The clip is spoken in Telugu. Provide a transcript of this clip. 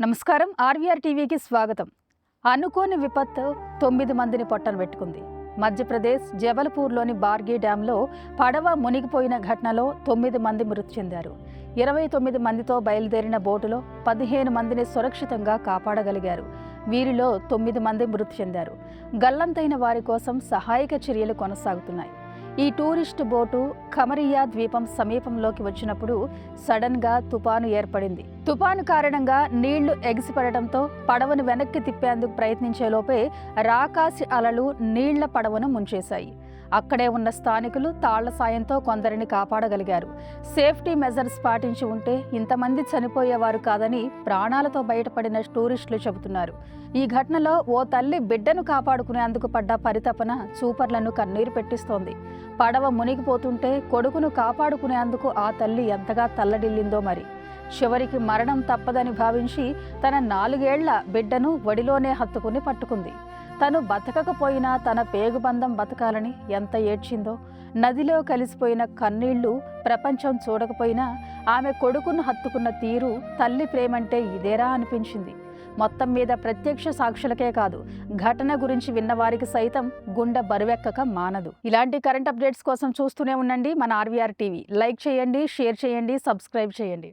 నమస్కారం. ఆర్వీఆర్ టీవీకి స్వాగతం. అనుకోని విపత్తు 9 మందిని పొట్టన పెట్టుకుంది. మధ్యప్రదేశ్ జబల్పూర్లోని బార్గి డ్యాంలో పడవ మునిగిపోయిన ఘటనలో 9 మంది మృతి చెందారు. 29 మందితో బయలుదేరిన బోటులో 15 మందిని సురక్షితంగా కాపాడగలిగారు. వీరిలో 9 మంది మృతి చెందారు. గల్లంతైన వారి కోసం సహాయక చర్యలు కొనసాగుతున్నాయి. ఈ టూరిస్ట్ బోటు ఖమరియా ద్వీపం సమీపంలోకి వచ్చినప్పుడు సడన్ గా తుపాను ఏర్పడింది. తుపాను కారణంగా నీళ్లు ఎగిసిపడటంతో పడవను వెనక్కి తిప్పేందుకు ప్రయత్నించేలోపే రాకాసి అలలు నీళ్ల పడవను ముంచేశాయి. అక్కడే ఉన్న స్థానికులు తాళ్ల సాయంతో కొందరిని కాపాడగలిగారు. సేఫ్టీ మెజర్స్ పాటించి ఉంటే ఇంతమంది చనిపోయేవారు కాదని ప్రాణాలతో బయటపడిన టూరిస్టులు చెబుతున్నారు. ఈ ఘటనలో ఓ తల్లి బిడ్డను కాపాడుకునేందుకు పడ్డ పరితపన చూపర్లను కన్నీరు పెట్టిస్తోంది. పడవ మునిగిపోతుంటే కొడుకును కాపాడుకునేందుకు ఆ తల్లి ఎంతగా తల్లడిల్లిందో మరి. చివరికి మరణం తప్పదని భావించి తన 4 ఏళ్ల బిడ్డను ఒడిలోనే హత్తుకుని పట్టుకుంది. తను బతకకపోయినా తన పేగుబంధం బతకాలని ఎంత ఏడ్చిందో. నదిలో కలిసిపోయిన కన్నీళ్లు ప్రపంచం చూడకపోయినా ఆమె కొడుకును హత్తుకున్న తీరు తల్లి ప్రేమంటే ఇదేరా అనిపించింది. మొత్తం మీద ప్రత్యక్ష సాక్షులకే కాదు, ఘటన గురించి విన్నవారికి సైతం గుండె బరువెక్కక మానదు. ఇలాంటి కరెంట్ అప్డేట్స్ కోసం చూస్తూనే ఉండండి మన ఆర్వీఆర్ టీవీ. లైక్ చేయండి, షేర్ చేయండి, సబ్స్క్రైబ్ చేయండి.